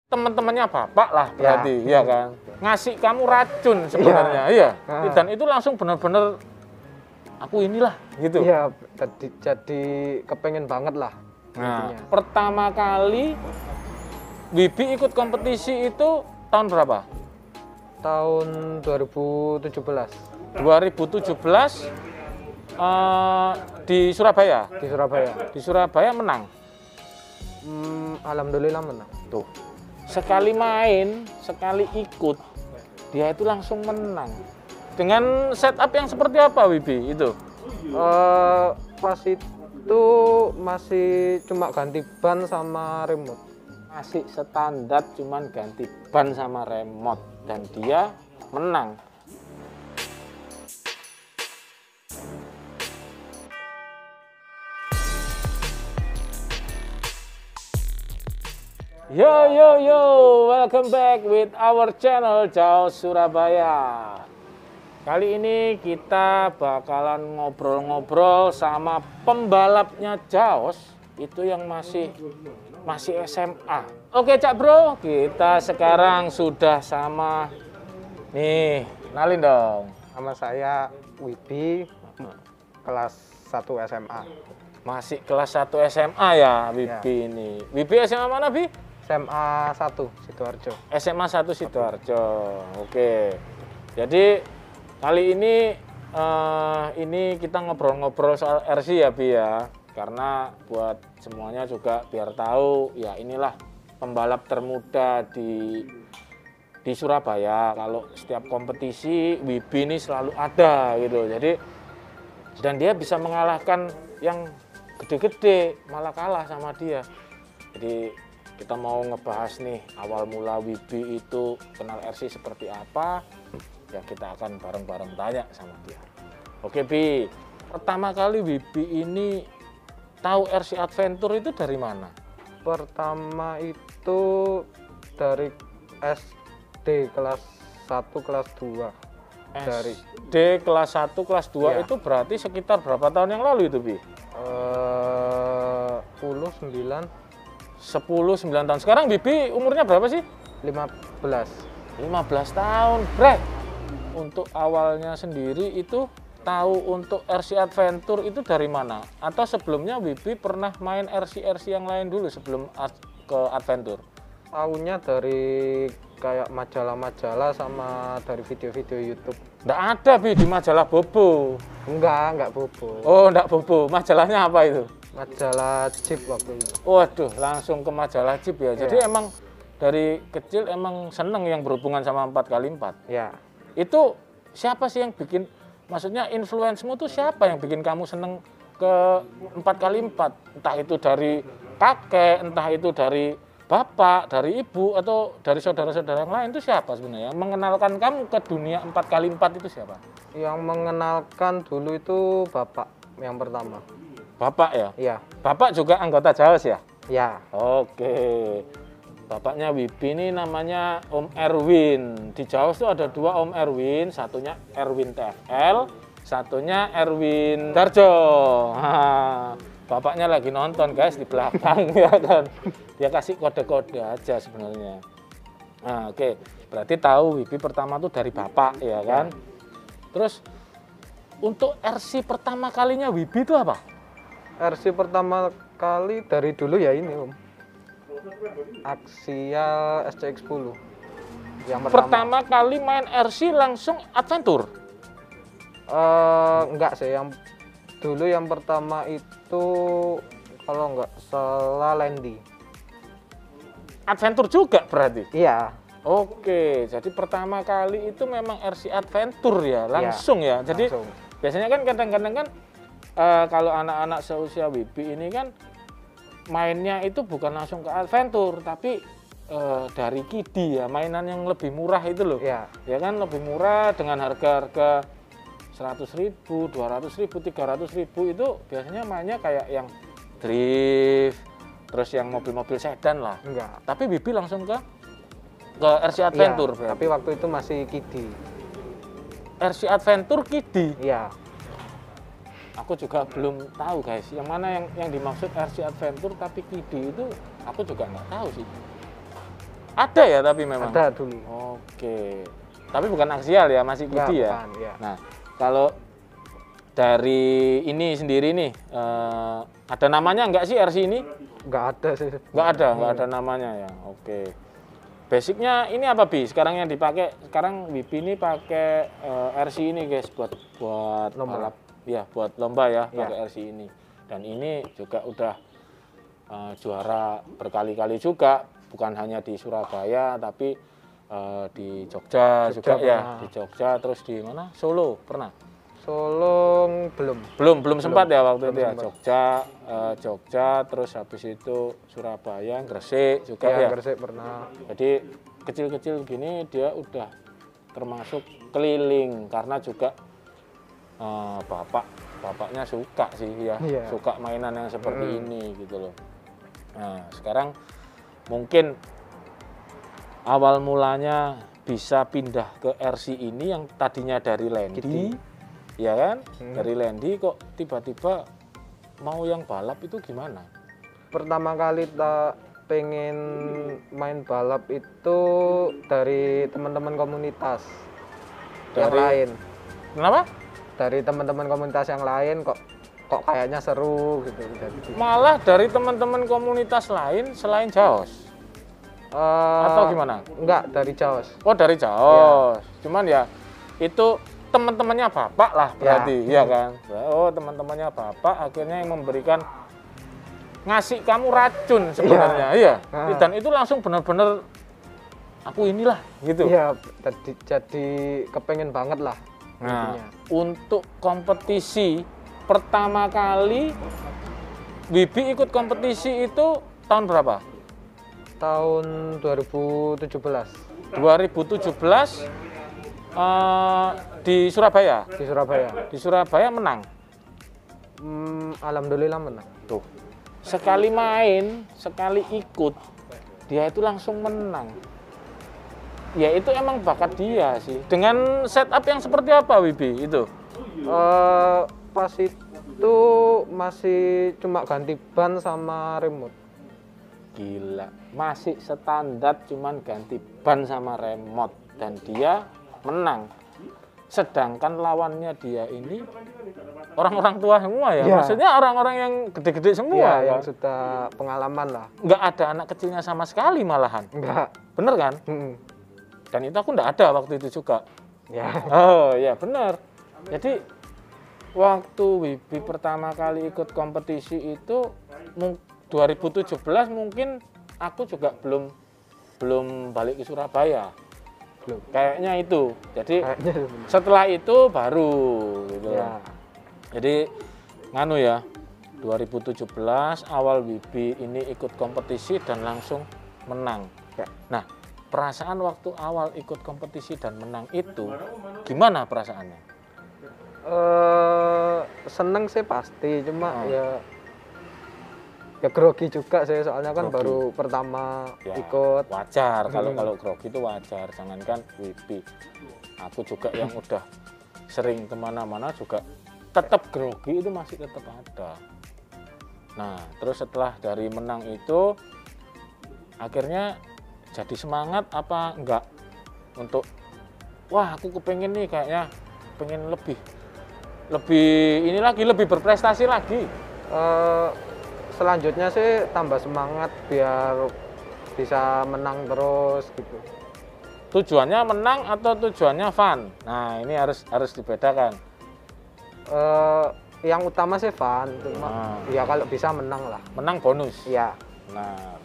teman-temannya bapak lah berarti, ya kan? Ngasih kamu racun sebenarnya, iya. Dan itu langsung benar-benar aku inilah gitu. Iya, jadi kepengen banget lah. Nah, pertama kali Wibi ikut kompetisi itu tahun berapa? Tahun 2017. 2017 di Surabaya. Di Surabaya. Di Surabaya menang. Alhamdulillah menang. Tuh. Sekali main, sekali ikut, dia itu langsung menang. Dengan setup yang seperti apa, Wibi itu? Pas itu masih cuma ganti ban sama remote. Masih standar, cuman ganti ban sama remote. Dan dia menang. Yo, welcome back with our channel Jaos Surabaya. Kali ini kita bakalan ngobrol-ngobrol sama pembalapnya Jaos, itu yang masih SMA. Oke Cak Bro, kita sekarang sudah sama, nih, kenalin dong. Nama saya Wibi, kelas 1 SMA. Masih kelas 1 SMA ya Wibi ini. Wibi SMA mana, Bi? SMA 1 Sidoarjo. SMA 1 Sidoarjo. Oke. Jadi kali ini kita ngobrol-ngobrol soal RC ya, Bi ya. Karena buat semuanya juga biar tahu ya, inilah pembalap termuda di Surabaya. Kalau setiap kompetisi Wibi ini selalu ada gitu. Jadi dan dia bisa mengalahkan yang gede-gede, malah kalah sama dia. Jadi kita mau ngebahas nih awal mula Wibi itu kenal RC seperti apa, ya kita akan bareng-bareng tanya sama dia. Oke Bi, pertama kali Wibi ini tahu RC Adventure itu dari mana? Pertama itu dari SD kelas 1 kelas 2. Dari SD kelas 1 kelas 2 itu berarti sekitar berapa tahun yang lalu itu Bi? 10-9 tahun. Sekarang Bibi umurnya berapa sih? 15 tahun, Bre. Untuk awalnya sendiri itu tahu untuk RC Adventure itu dari mana? Atau sebelumnya Bibi pernah main RC yang lain dulu sebelum ke Adventure? Tahunya dari kayak majalah-majalah sama dari video-video YouTube. Nggak ada Bi di majalah Bobo. Enggak Bobo. Oh, nggak Bobo. Majalahnya apa itu? Majalah Jeep waktu itu. Waduh, langsung ke majalah Jeep ya. Jadi emang dari kecil emang seneng yang berhubungan sama 4x4. Ya. Itu siapa sih yang bikin, maksudnya influence-mu tuh siapa yang bikin kamu seneng ke 4x4? Entah itu dari kakek, entah itu dari bapak, dari ibu, atau dari saudara-saudara yang lain, itu siapa sebenarnya? Yang mengenalkan kamu ke dunia 4x4 itu siapa? Yang mengenalkan dulu itu bapak yang pertama. Bapak ya? Iya. Bapak juga anggota Jaos ya? Ya. Oke. Bapaknya Wibi ini namanya Om Erwin. Di Jaos tuh ada 2 Om Erwin, satunya Erwin TFL, satunya Erwin Darjo. Bapaknya lagi nonton guys di belakang ya kan. Dia kasih kode-kode aja sebenarnya. Nah, oke. Berarti tahu Wibi pertama tuh dari bapak ya kan. Terus untuk RC pertama kalinya Wibi itu apa? RC pertama kali dari dulu ya ini Om. Axial SCX-10 yang pertama kali main RC langsung Adventure? Enggak sih, yang dulu yang pertama itu kalau enggak salah Landy. Adventure juga berarti? Iya. Oke, jadi pertama kali itu memang RC Adventure ya, langsung ya. Jadi langsung. Biasanya kan kadang-kadang kan kalau anak-anak seusia Wibi ini kan mainnya itu bukan langsung ke Adventure, tapi dari Kidi ya, mainan yang lebih murah itu loh. Ya kan lebih murah dengan harga-harga 100.000, 200.000, 300.000 itu biasanya mainnya kayak yang drift, terus yang mobil-mobil sedan lah. Enggak. Tapi Wibi langsung ke RC Adventure. Ya, tapi waktu itu masih Kidi. RC Adventure Kidi? Iya. Aku juga belum tahu guys, yang mana yang dimaksud RC Adventure tapi Kidi itu aku juga nggak tahu sih. Ada ya tapi memang. Ada dulu. Oke. Tapi bukan aksial ya, masih Enggak, kidi ya. bukan, ya. Nah, kalau dari ini sendiri nih, ada namanya nggak sih RC ini? Nggak ada sih. Nggak ada namanya ya. Oke. Basicnya ini apa Bi? Sekarang yang dipakai, sekarang Wibi ini pakai RC ini guys, buat Lomba. balap. Ya, buat lomba ya, Ya. pakai RC ini. Dan ini juga udah juara berkali-kali juga, bukan hanya di Surabaya, tapi di Jogja juga ya, pernah. di Jogja, terus di mana? Solo pernah? Solo belum. Belum sempat ya waktu itu ya. sempat. Jogja, terus habis itu Surabaya, Gresik juga Ya, ya. Gresik pernah. Jadi kecil-kecil gini dia udah termasuk keliling karena juga bapaknya suka sih ya, Iya. suka mainan yang seperti ini gitu loh. Nah, sekarang mungkin awal mulanya bisa pindah ke RC ini yang tadinya dari Landy, ya kan? Dari Landy kok tiba-tiba mau yang balap itu gimana? Pertama kali tak pengen main balap itu dari teman-teman komunitas yang Dari- lain. Kenapa? Dari teman-teman komunitas yang lain kok kayaknya seru gitu. Jadi, Malah dari teman-teman komunitas lain selain Jaos atau gimana? Enggak, dari Jaos. Oh dari Jaos, cuman ya itu teman-temannya bapak lah berarti, ya kan? Oh teman-temannya bapak akhirnya yang memberikan ngasih kamu racun sebenarnya, iya. Dan itu langsung benar-benar aku inilah gitu. Iya, jadi kepengen banget lah. Nah, intinya. untuk kompetisi pertama kali Wibi ikut kompetisi itu tahun berapa? Tahun 2017 2017 di Surabaya. di Surabaya. Di Surabaya menang. Alhamdulillah menang. Tuh. Sekali main, sekali ikut, dia itu langsung menang. Ya itu emang bakat dia sih. Dengan setup yang seperti apa Wibi itu? Pas itu masih cuma ganti ban sama remote. Gila, masih standar cuman ganti ban sama remote dan dia menang. Sedangkan lawannya dia ini orang-orang tua semua ya. Ya. Maksudnya orang-orang yang gede-gede semua Iya, yang kan? sudah pengalaman lah. Nggak ada anak kecilnya sama sekali malahan. Enggak. Bener kan? Dan itu aku nggak ada waktu itu juga. Ya. Oh ya benar. Jadi waktu Wibi pertama kali ikut kompetisi itu 2017 mungkin aku juga belum balik ke Surabaya. Belum. Kayaknya itu. Jadi Kayaknya setelah itu baru gitu. ya. Jadi nganu ya. 2017 awal Wibi ini ikut kompetisi dan langsung menang. Ya. Nah, perasaan waktu awal ikut kompetisi dan menang itu gimana perasaannya? Seneng sih pasti, cuma ya grogi juga sih, soalnya kan Grogi. baru pertama Ya, ikut. wajar kalau grogi itu wajar, jangankan Wibi, aku juga yang udah sering kemana-mana juga tetap grogi itu masih tetap ada. Nah terus setelah dari menang itu akhirnya jadi semangat apa enggak untuk wah aku kepengen nih kayaknya pengen lebih ini lagi, lebih berprestasi lagi. Selanjutnya sih tambah semangat biar bisa menang terus gitu. Tujuannya menang atau tujuannya fun? Nah ini harus dibedakan. Yang utama sih fun, cuma ya kalau bisa menang lah. Menang bonus. Iya. Nah,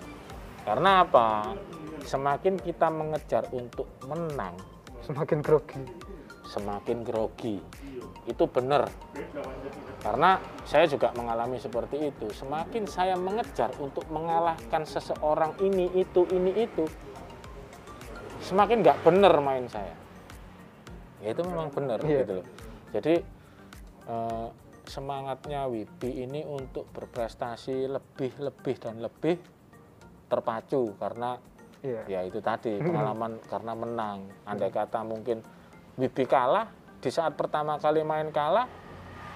karena apa? Semakin kita mengejar untuk menang, Semakin grogi. semakin grogi. Itu benar. Karena saya juga mengalami seperti itu. Semakin saya mengejar untuk mengalahkan seseorang ini itu, semakin nggak benar main saya. Ya itu memang benar gitu loh. Jadi semangatnya Wibi ini untuk berprestasi lebih dan lebih terpacu karena ya itu tadi pengalaman karena menang. Andai kata mungkin Wibi kalah di saat pertama kali main kalah,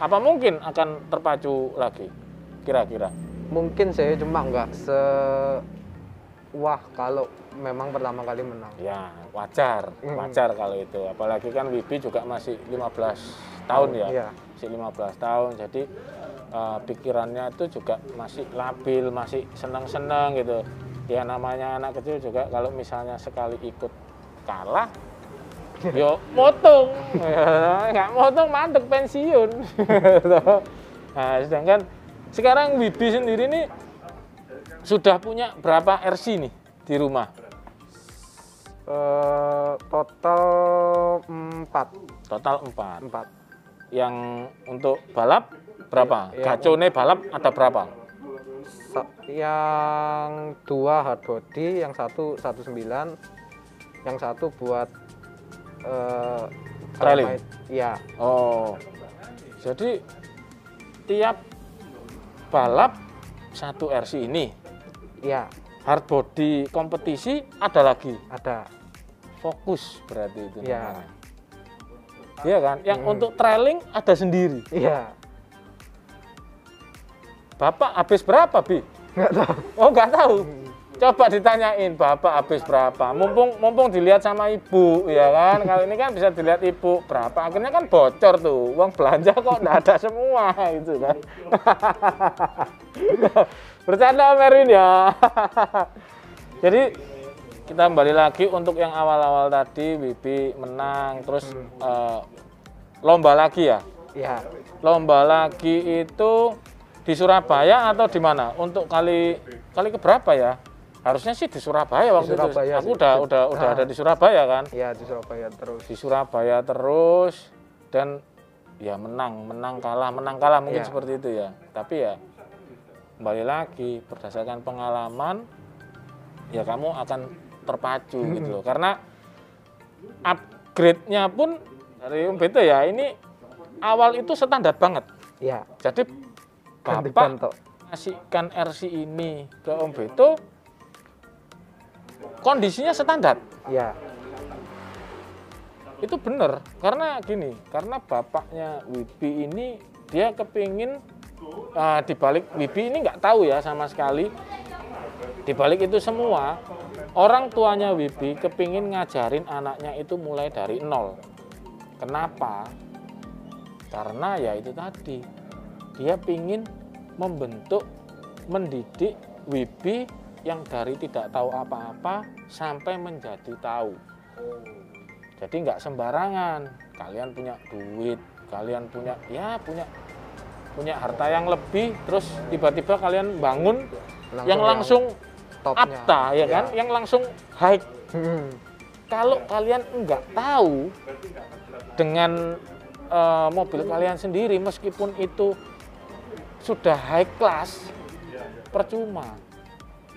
apa mungkin akan terpacu lagi kira-kira? Mungkin sih, cuma nggak wah kalau memang pertama kali menang. Ya, wajar, wajar kalau itu. Apalagi kan Wibi juga masih 15 tahun ya. Iya. Masih 15 tahun. Jadi pikirannya itu juga masih labil, masih senang-senang gitu. Ya namanya anak kecil juga kalau misalnya sekali ikut kalah, yo motong. Nggak motong mandek pensiun. Nah, sedangkan sekarang Wibi sendiri nih sudah punya berapa RC nih di rumah? Total 4. Total 4. 4. Yang untuk balap berapa? Ya, Gacone balap ada berapa? Yang 2 hard body, yang 1 19, yang 1 buat Trailing? Iya. Oh, jadi tiap balap 1 RC ini. Iya, Hard body kompetisi ada lagi. ada. Fokus berarti itu. Iya. namanya. Iya kan? Yang untuk trailing ada sendiri. Iya. Bapak habis berapa, Bi? Nggak tahu. Oh, nggak tahu. Coba ditanyain Bapak habis berapa. Mumpung dilihat sama Ibu, ya kan? Kalau ini kan bisa dilihat Ibu berapa. Akhirnya kan bocor tuh. Uang belanja kok nggak ada semua gitu kan. Bercanda Om Erwin ya. Jadi kita kembali lagi untuk yang awal-awal tadi Wibi menang terus lomba lagi ya. Iya. Lomba lagi itu di Surabaya atau di mana? Untuk kali keberapa ya? Harusnya sih di Surabaya waktu Surabaya itu. Aku sih. udah ada di Surabaya kan? Iya, di Surabaya terus. Di Surabaya terus dan ya menang kalah mungkin Iya. seperti itu ya. Tapi ya kembali lagi berdasarkan pengalaman ya kamu akan terpacu gitu loh. Karena upgrade-nya pun dari Om Beto ya ini awal itu standar banget. Iya. Jadi Ganti Bapak bantok. ngasihkan RC ini ke Om Beto kondisinya standar. Iya. Itu benar karena gini, karena bapaknya Wibi ini dia kepingin dibalik Wibi ini nggak tahu ya sama sekali dibalik itu semua orang tuanya Wibi kepingin ngajarin anaknya itu mulai dari nol. Kenapa? Karena ya itu tadi dia pingin membentuk, mendidik Wibi yang dari tidak tahu apa-apa sampai menjadi tahu. Jadi nggak sembarangan. Kalian punya duit, kalian punya harta yang lebih, terus tiba-tiba kalian bangun yang langsung topnya. apta ya kan, yang langsung high. Kalau kalian nggak tahu dengan mobil kalian sendiri, meskipun itu sudah high class, percuma.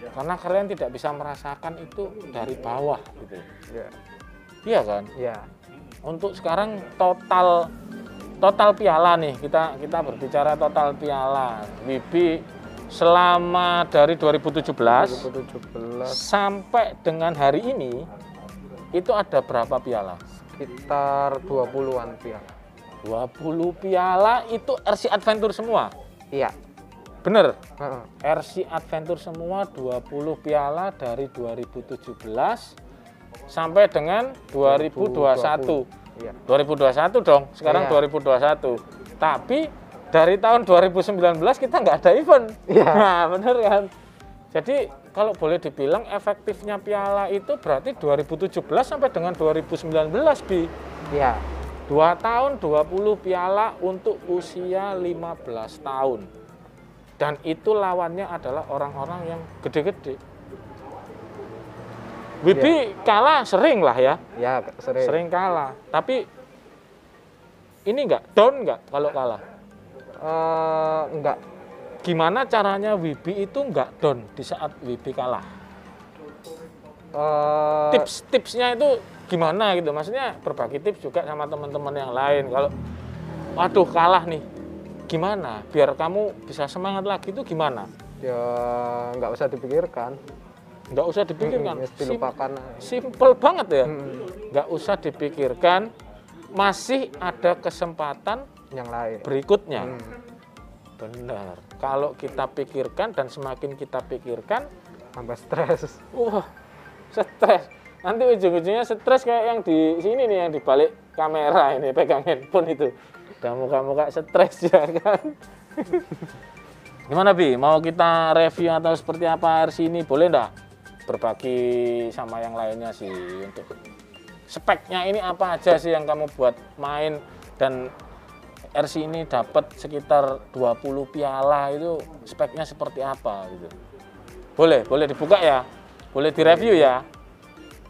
Karena kalian tidak bisa merasakan itu dari bawah gitu. Iya. Iya kan? Iya. Untuk sekarang total piala nih, kita berbicara total piala. Wibi selama dari 2017 sampai dengan hari ini itu ada berapa piala? Sekitar 20-an piala. 20 piala itu RC Adventure semua. Iya. Bener? Heeh. RC Adventure semua 20 piala dari 2017 sampai dengan 2021. Iya. 2021 dong, sekarang Iya. 2021. Tapi dari tahun 2019 kita nggak ada event. Iya. Nah, bener kan? Jadi kalau boleh dibilang efektifnya piala itu berarti 2017 sampai dengan 2019, Bi. Iya. 2 tahun 20 piala untuk usia 15 tahun. Dan itu lawannya adalah orang-orang yang gede-gede. Wibi kalah sering lah ya. Ya, Sering kalah. Tapi ini nggak down nggak kalau kalah? Enggak. Gimana caranya Wibi itu nggak down di saat Wibi kalah? Tips-tipsnya itu gimana gitu? Maksudnya berbagi tips juga sama teman-teman yang lain. Kalau waduh kalah nih, gimana? Biar kamu bisa semangat lagi itu gimana? Ya nggak usah dipikirkan. Nggak usah dipikirkan. Dilupakan. Simple banget ya. Hmm. Nggak usah dipikirkan. Masih ada kesempatan Yang lain. berikutnya. Benar. Kalau kita pikirkan dan semakin kita pikirkan, Sampai stres. Wah, stres. Nanti ujung-ujungnya stres kayak yang di sini nih, yang di balik kamera ini, pegang handphone itu. Udah muka-muka stres ya kan. Gimana Bi, mau kita review atau seperti apa RC ini? Boleh enggak berbagi sama yang lainnya sih untuk speknya ini apa aja sih yang kamu buat main, dan RC ini dapat sekitar 20 piala itu speknya seperti apa gitu. Boleh dibuka ya, boleh direview ya.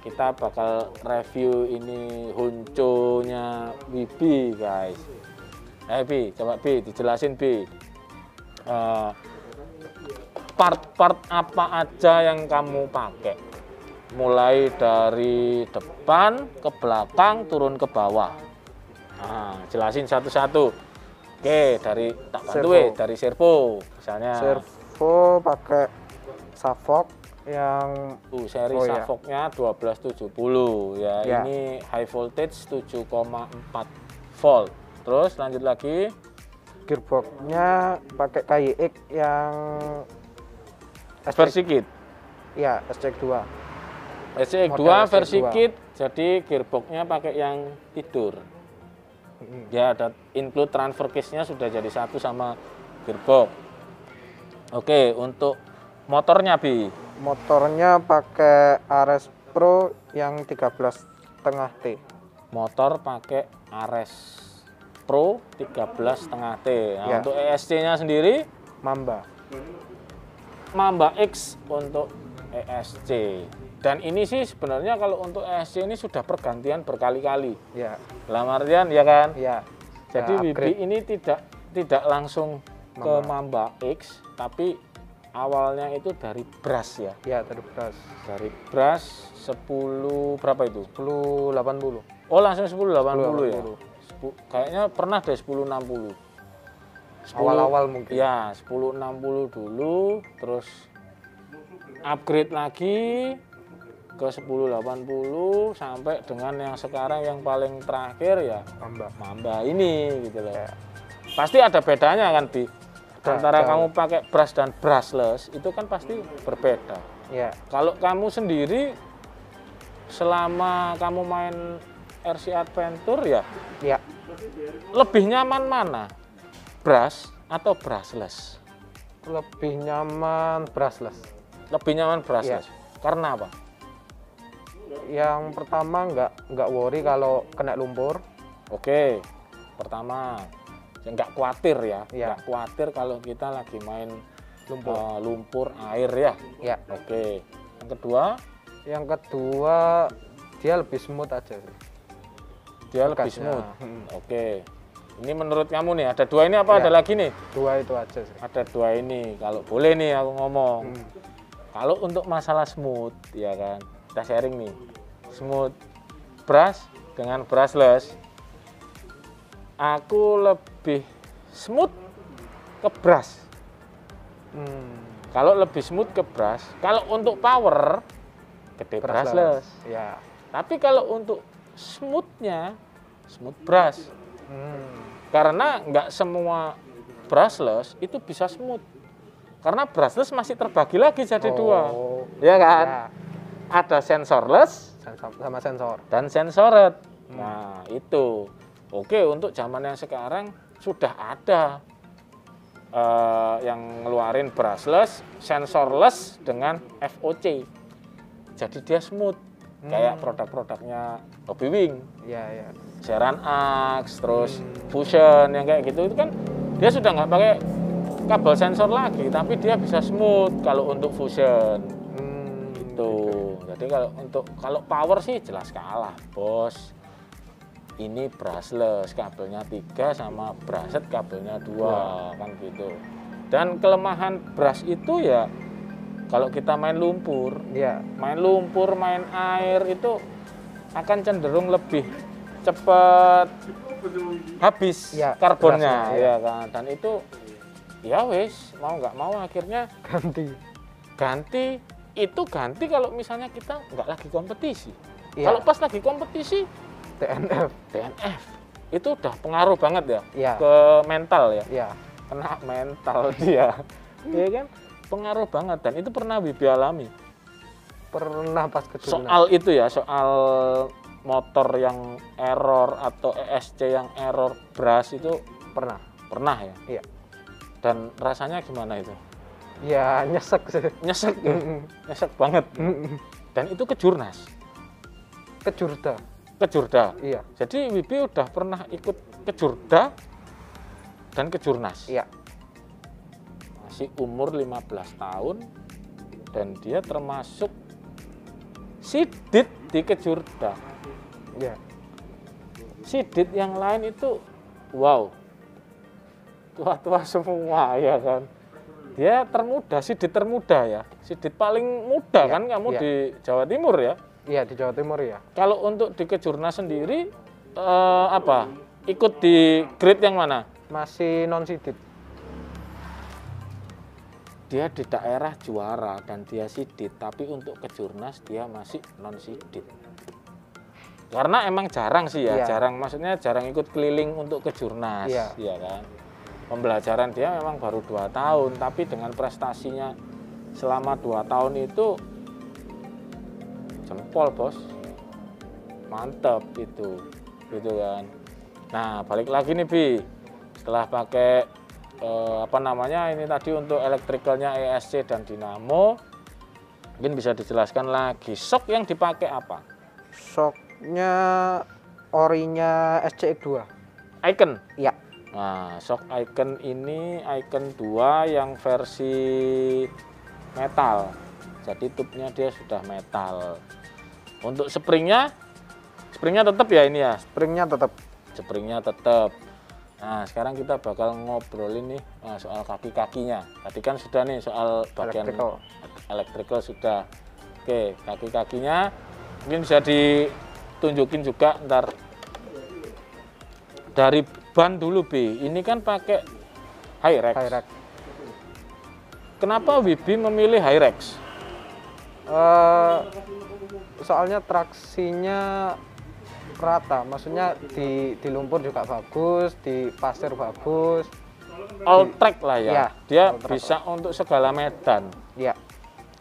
Kita bakal review ini Honcho-nya Wibi guys. Bi, coba Bi dijelasin Bi. Part-part apa aja yang kamu pakai, mulai dari depan ke belakang turun ke bawah. Nah, jelasin satu-satu. Oke, dari tak bantu dari servo misalnya. Servo pakai Savok yang seri Savoknya 1270 ya. Ini high voltage 7,4 volt. Terus lanjut lagi, gearboxnya pakai KYX yang versi kit. Ya, SCX2. SCX2 versi kit, jadi gearboxnya pakai yang tidur. Ya, ada include transfer case-nya sudah jadi satu sama gearbox. Oke, untuk motornya Bi. Motornya pakai Ares Pro yang 13,5 T. Motor pakai Ares Pro 13,5 T. Nah, ya. Untuk ESC-nya sendiri Mamba X untuk ESC. Dan ini sih sebenarnya kalau untuk ESC ini sudah pergantian berkali-kali. Ya. Dalam artian ya kan? Ya. Jadi Wibi ini tidak langsung ke Mamba X, tapi awalnya itu dari brush ya. Ya, dari brush. Dari brush 10 berapa itu? 1080. Oh, langsung 1080 ya. Kayaknya pernah deh 1060. Awal-awal mungkin. Ya, 1060 dulu, terus upgrade lagi ke 1080 sampai dengan yang sekarang yang paling terakhir ya Mamba ini gitu loh. Ya. Pasti ada bedanya kan Bi? Antara kamu pakai brush dan brushless itu kan pasti berbeda. Ya. Kalau kamu sendiri selama kamu main RC Adventure ya, lebih nyaman mana? Brush atau brushless? Lebih nyaman brushless. Lebih nyaman brushless. Karena apa? Yang pertama nggak worry kalau kena lumpur. Oke. Pertama, nggak khawatir ya. Nggak khawatir kalau kita lagi main lumpur air ya. Ya. Oke. Yang kedua? Yang kedua dia lebih smooth aja. Dia lebih smooth. Oke. Ini menurut kamu nih, ada dua ini apa ada lagi nih? Dua itu aja sih. Ada dua ini, kalau boleh nih aku ngomong. Kalau untuk masalah smooth, ya kan, kita sharing nih. Smooth brush dengan brushless. Aku lebih smooth ke brush. Kalau lebih smooth ke brush, kalau untuk power, gede brushless. Ya. Tapi kalau untuk smoothnya, smooth brush. Karena nggak semua brushless itu bisa smooth. Karena brushless masih terbagi lagi jadi dua. Ya kan? Ya. Ada sensorless sama sensor. Dan sensored. Nah, itu. Oke, untuk zaman yang sekarang sudah ada yang ngeluarin brushless, sensorless dengan FOC. Jadi dia smooth. Kayak produk-produknya Hobbywing, Ceran Axe, terus Fusion yang kayak gitu itu kan dia sudah nggak pakai kabel sensor lagi, tapi dia bisa smooth kalau untuk Fusion. Gitu. Jadi kalau power sih jelas kalah, bos. Ini brushless, kabelnya 3 sama brushed kabelnya 2 kan gitu. Dan kelemahan brush itu ya kalau kita main lumpur, main air itu akan cenderung lebih cepat habis karbonnya, ya kan. Dan itu ya wes mau nggak mau akhirnya ganti kalau misalnya kita nggak lagi kompetisi. Kalau pas lagi kompetisi TNF itu udah pengaruh banget ya ke mental ya. Kena mental dia, ya kan. pengaruh banget, dan itu pernah Wibi alami. Pernah pas ke Jurnas. Soal itu ya, soal motor yang error atau ESC yang error brush itu pernah ya. Iya. Dan rasanya gimana itu? Ya nyesek sih. Nyesek ya? Nyesek banget. Dan itu ke Jurnas, Ke Jurda. ke Jurda. Iya. Jadi Wibi udah pernah ikut ke Jurda dan ke Jurnas. Iya. Masih umur 15 tahun dan dia termasuk sidit di Kejurda. Iya. Sidit yang lain itu wow, tua-tua semua ya kan. Dia termuda, sidit termuda ya, sidit paling muda Iya, kan kamu iya. di Jawa Timur ya. Iya di Jawa Timur ya. Kalau untuk di Kejurnas sendiri apa? Ikut di grade yang mana? Masih non sidit. Dia di daerah juara dan dia sidit, tapi untuk Kejurnas dia masih non sidit. Karena emang jarang sih ya, Iya. jarang, maksudnya jarang ikut keliling untuk Kejurnas, Iya. ya kan. Pembelajaran dia memang baru 2 tahun, tapi dengan prestasinya selama 2 tahun itu jempol bos, mantep itu, gitu kan. Nah balik lagi nih Bi, setelah pakai apa namanya ini tadi untuk elektrikalnya ESC dan dinamo, mungkin bisa dijelaskan lagi shock yang dipakai apa? Shocknya orinya SCX2. Icon. Iya. Nah, shock Icon ini Icon 2 yang versi metal. Jadi tubnya dia sudah metal. Untuk springnya tetap ya ini ya. Springnya tetap. Springnya tetap. Nah, sekarang kita bakal ngobrolin nih soal kaki-kakinya. Tadi kan sudah nih soal bagian elektrikal sudah. Oke, kaki-kakinya mungkin bisa ditunjukin juga ntar. Dari ban dulu B, ini kan pakai Hyrex. Hyrex. Kenapa Wibi memilih Hyrex? Soalnya traksinya rata, maksudnya di lumpur juga bagus, di pasir bagus. All track lah ya. Iya, Dia all track bisa untuk segala medan. Iya.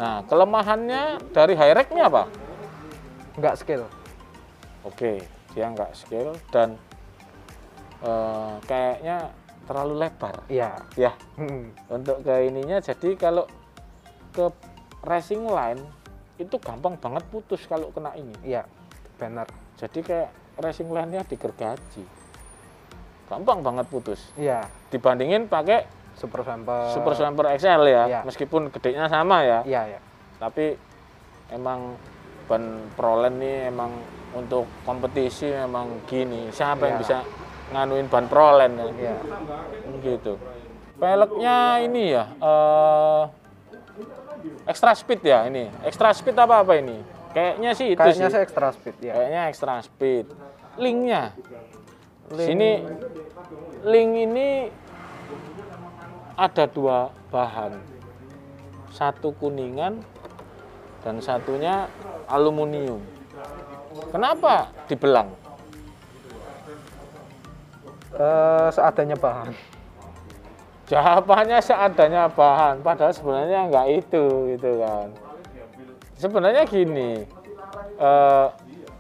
Nah, kelemahannya dari Hyrex-nya apa? Nggak skill. Oke, dia nggak skill dan kayaknya terlalu lebar. Iya. Ya, untuk ke ininya, jadi kalau ke racing line itu gampang banget putus kalau kena ini. Iya, benar. Jadi kayak racing line-nya digergaji, gampang banget putus. Iya. Dibandingin pakai Super Samper. Super Swamper XL ya, Iya. meskipun gedenya sama ya, Iya, iya. tapi emang ban Proland nih emang untuk kompetisi memang gini. Siapa yang Iya. bisa nganuin ban Proland ya? Iya. Gitu. Peleknya ini ya, extra speed ya ini. Extra speed apa ini? Kayaknya sih itu Kayaknya sih. saya extra speed ya. Kayaknya extra speed. Linknya, sini link ini ada 2 bahan, satu kuningan dan satunya aluminium. Kenapa dibelang? Seadanya bahan. Jawabannya seadanya bahan, padahal sebenarnya nggak itu, gitu kan. Sebenarnya gini,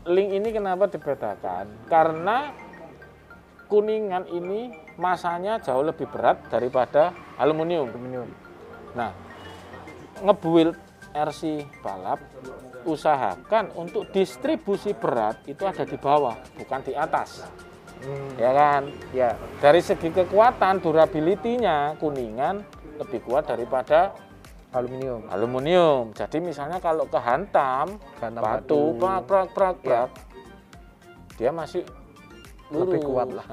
link ini kenapa dibedakan? Karena kuningan ini masanya jauh lebih berat daripada aluminium. Nah, ngebuild RC balap, usahakan untuk distribusi berat itu ada di bawah, bukan di atas. Ya kan? Ya. Dari segi kekuatan, durability-nya kuningan lebih kuat daripada aluminium. Jadi misalnya kalau kehantam batu, prak, dia masih lurus. Lebih kuat lah.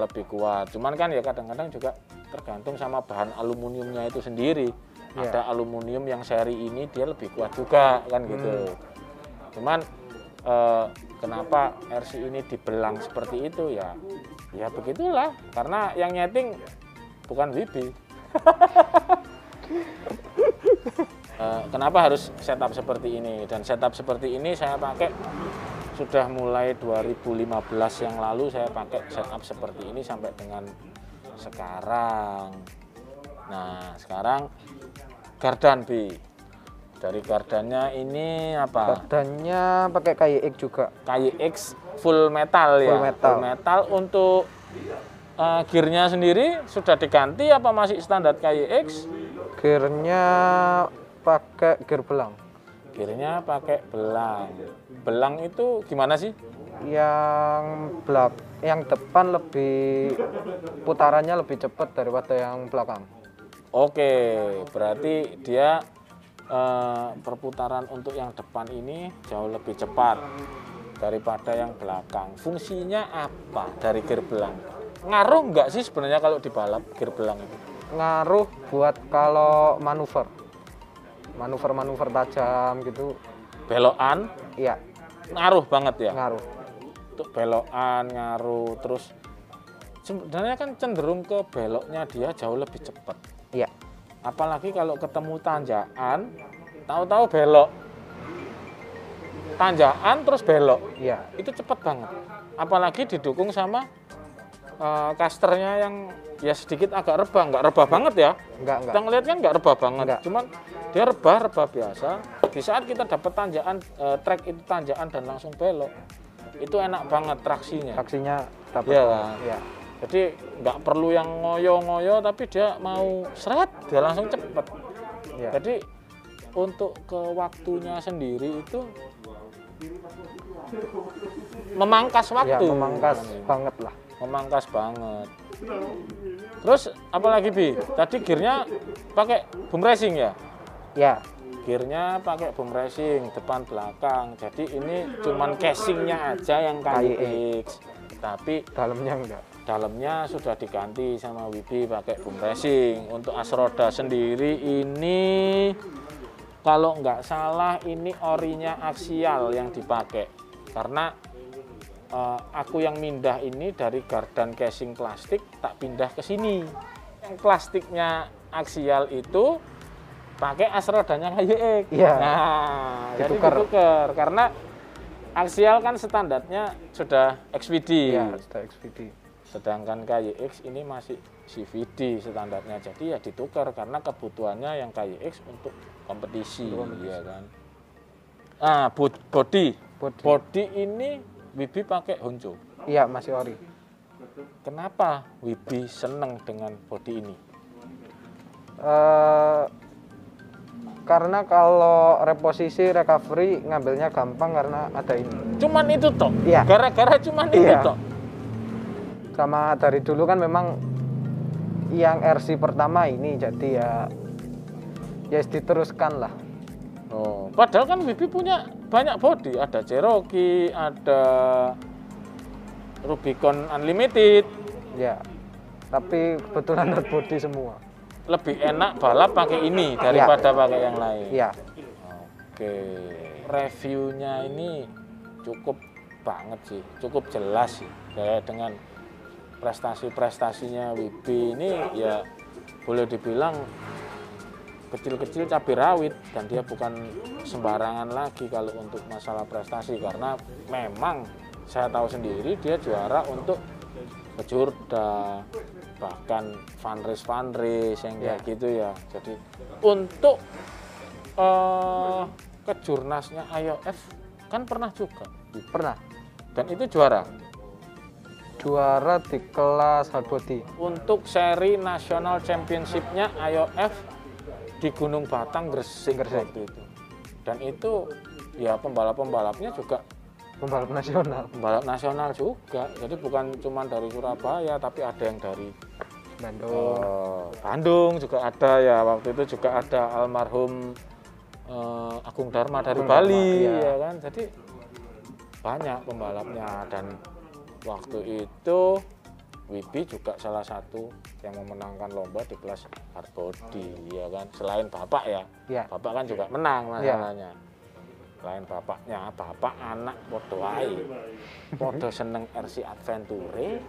Lebih kuat. Cuman kan ya kadang-kadang juga tergantung sama bahan aluminiumnya itu sendiri. Ya. Ada aluminium yang seri ini dia lebih kuat juga kan gitu. Cuman kenapa RC ini dibelang seperti itu ya? Ya begitulah. Karena yang nyeting bukan Wibi. Kenapa harus setup seperti ini? Dan setup seperti ini saya pakai sudah mulai 2015 yang lalu, saya pakai setup seperti ini sampai dengan sekarang. Nah, sekarang gardan Bi. Dari gardannya ini apa? Gardannya pakai KYX juga. KYX full metal ya. Full metal. Full metal. Untuk gearnya sendiri sudah diganti apa masih standar KYX? Gearnya pakai gear belang. Gearnya pakai belang. Belang itu gimana sih? Yang depan lebih putarannya lebih cepat daripada yang belakang. Oke, berarti dia perputaran untuk yang depan ini jauh lebih cepat daripada yang belakang. Fungsinya apa dari gear belang? Ngaruh nggak sih sebenarnya kalau di balap gear belang itu? Ngaruh buat kalau manuver tajam gitu. Belokan? Iya, Ngaruh banget ya? ngaruh. Untuk belokan ngaruh, terus sebenarnya kan cenderung ke beloknya dia jauh lebih cepat. Iya. Apalagi kalau ketemu tanjakan, tahu-tahu belok. Tanjakan terus belok. Iya. Itu cepat banget. Apalagi didukung sama casternya yang ya sedikit agak rebah. Nggak rebah banget ya. Enggak. Kita ngeliat kan nggak rebah banget. Nggak. Cuman dia rebah biasa. Di saat kita dapat tanjakan, track itu tanjakan dan langsung belok. Itu enak banget traksinya. Traksinya dapat. Iya kan? Iya. Jadi nggak perlu yang ngoyo-ngoyo, tapi dia mau seret, dia langsung cepet. Iya. Jadi untuk ke waktunya sendiri itu memangkas Ya, waktu. memangkas banget lah. Memangkas banget. Terus apalagi Bi? Tadi gearnya pakai boom racing ya? Ya, Gearnya pakai boom racing depan belakang. Jadi ini cuman casingnya aja yang KYX. Tapi dalamnya enggak. dalamnya sudah diganti sama Wibi pakai boom racing. Untuk as roda sendiri ini kalau nggak salah ini orinya aksial yang dipakai, karena aku yang mindah ini dari gardan casing plastik tak pindah ke sini. Yang plastiknya aksial itu pakai as rodanya KYX. Iya. Nah, jadi Ditukar. ditukar karena aksial kan standarnya sudah XVD. Iya, sudah XVD. Sedangkan KYX ini masih CVD standarnya, jadi ya ditukar karena kebutuhannya yang KYX untuk kompetisi, ya kan. Ah, body ini Wibi pakai Honcho. Iya, masih ori. Kenapa Wibi seneng dengan body ini? Karena kalau reposisi recovery ngambilnya gampang karena ada ini. Cuman itu toh. Iya. Gara-gara cuman itu Iya. toh. Sama dari dulu kan memang yang RC pertama ini, jadi ya diteruskan lah. Oh, padahal kan Wibi punya banyak body, ada Cherokee, ada Rubicon Unlimited. Ya, tapi kebetulan hard body semua. Lebih enak balap pakai ini daripada pakai yang lain. Iya. Oke, reviewnya ini cukup banget sih, cukup jelas sih. Kayak dengan prestasi-prestasinya Wibi ini ya boleh dibilang kecil-kecil cabai rawit, dan dia bukan sembarangan lagi kalau untuk masalah prestasi, karena memang saya tahu sendiri dia juara untuk Kejurda, bahkan fundraise yang kayak gitu ya. Jadi untuk kejurnasnya IOF kan pernah juga, Pernah dan itu juara. juara di kelas hard body. Untuk seri nasional championship-nya IOF di Gunung Batang, Gresik waktu itu. Dan itu ya pembalap-pembalapnya juga Pembalap nasional. pembalap nasional juga. Jadi bukan cuma dari Surabaya, tapi ada yang dari Bandung juga ada ya. Waktu itu juga ada almarhum Agung Dharma dari Bali, iya. ya kan. Jadi banyak pembalapnya, dan waktu itu Wibi juga salah satu yang memenangkan lomba di kelas hard body, ya kan. Selain bapak ya, Iya. bapak kan juga menang masalahnya. Selain bapaknya, bapak anak podo ae. Podo seneng RC Adventure,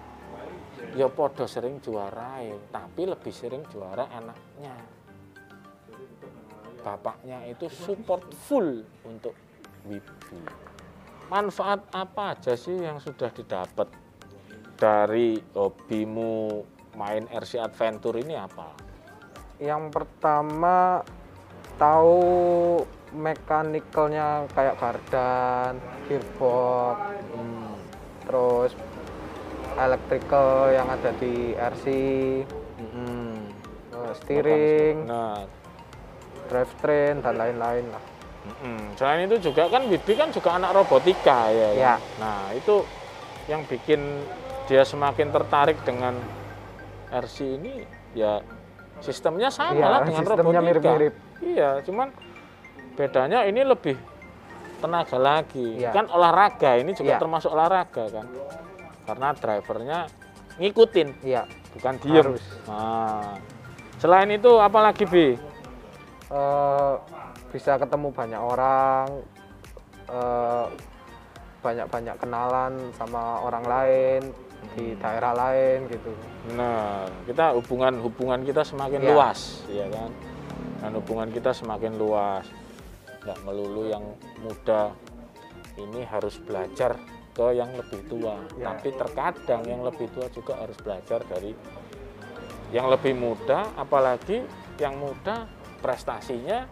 ya podo sering juarain, tapi lebih sering juara anaknya. Bapaknya itu support full untuk Wibi. Manfaat apa aja sih yang sudah didapat dari hobimu main RC Adventure ini apa? Yang pertama tahu mechanical-nya kayak kardan, gearbox, terus electrical yang ada di RC, steering, drivetrain dan lain-lain lah. Selain itu juga kan Wibi kan juga anak robotika ya. Ya. Nah itu yang bikin dia semakin tertarik dengan RC ini ya sistemnya sama Iya, lah dengan sistemnya robotika. mirip-mirip. Iya, cuman bedanya ini lebih tenaga lagi. Iya. Kan olahraga ini juga Iya. termasuk olahraga kan. Karena drivernya ngikutin, Iya, bukan diem. harus. Nah, selain itu apa lagi Bi? Bisa ketemu banyak orang, banyak-banyak kenalan sama orang lain di daerah lain gitu. Nah, kita hubungan kita semakin Iya. luas, ya kan? Dan hubungan kita semakin luas. Nggak melulu yang muda ini harus belajar ke yang lebih tua, Ya. tapi terkadang yang lebih tua juga harus belajar dari yang lebih muda, apalagi yang muda prestasinya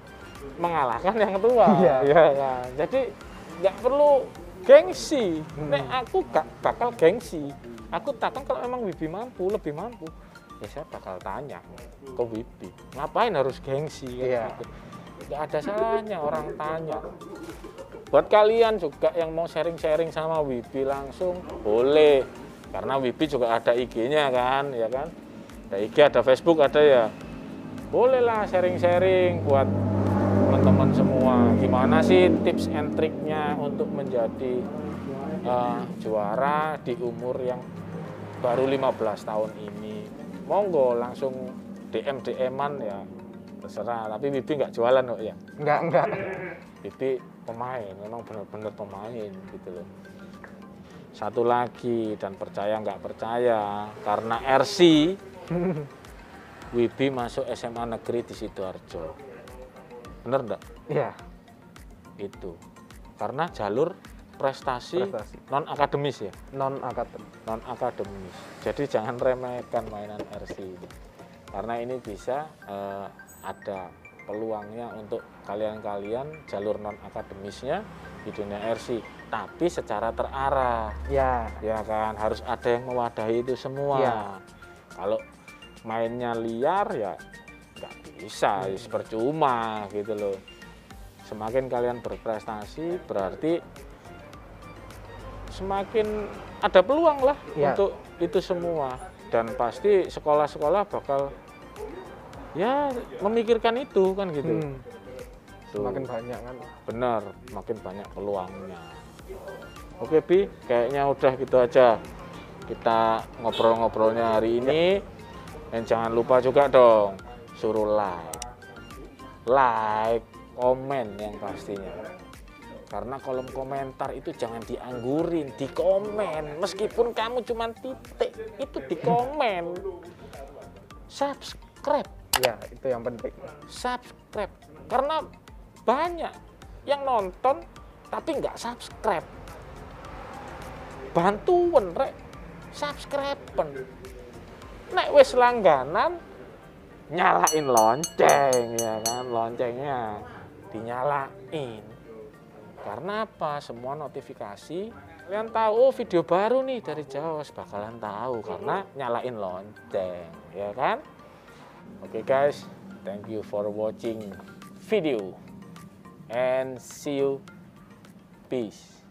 mengalahkan yang tua. Iya. Ya kan? Jadi nggak perlu gengsi. Nek aku gak bakal gengsi. Aku takkan kalau emang Wibi mampu, lebih mampu, ya saya bakal tanya ke Wibi, ngapain harus gengsi? Iya. Gitu. Nggak ada salahnya orang tanya. Buat kalian juga yang mau sharing-sharing sama Wibi langsung boleh, karena Wibi juga ada IG-nya kan, ya kan? Ada IG, ada Facebook, ada ya. Bolehlah sharing-sharing buat teman-teman semua. Gimana sih tips and triknya untuk menjadi juara di umur yang baru 15 tahun ini? Monggo langsung DM-an ya, terserah. Tapi Wibi nggak jualan kok ya. Enggak. Wibi pemain, memang benar-benar pemain gitu loh. Satu lagi, dan percaya nggak percaya, karena RC Wibi masuk SMA negeri di Sidoarjo. Bener enggak? Iya. Itu karena jalur prestasi. Non akademis ya, Non akademis. non akademis. Jadi jangan remehkan mainan RC ini, karena ini bisa ada peluangnya untuk kalian-kalian jalur non akademisnya di dunia RC, tapi secara terarah. Ya. Ya kan, harus ada yang mewadahi itu semua. Ya. Kalau mainnya liar ya nggak bisa, percuma gitu loh. Semakin kalian berprestasi berarti semakin ada peluang lah Ya. untuk itu semua, dan pasti sekolah-sekolah bakal ya memikirkan itu kan gitu. Tuh. Semakin banyak kan. Benar, makin banyak peluangnya. Oke Bi, kayaknya udah gitu aja kita ngobrol-ngobrolnya hari ini. Dan jangan lupa juga dong suruh like, komen yang pastinya. Karena kolom komentar itu jangan dianggurin, dikomen. Meskipun kamu cuma titik, itu dikomen. Subscribe. Ya, itu yang penting. Subscribe. Karena banyak yang nonton tapi nggak subscribe. Bantuan rek, subscribe. Nek wis langganan, nyalain lonceng ya kan, loncengnya dinyalain. Karena apa? Semua notifikasi kalian tahu, oh video baru nih dari Jawas, bakalan tahu karena nyalain lonceng, ya kan? Oke guys, thank you for watching video and see you. Peace.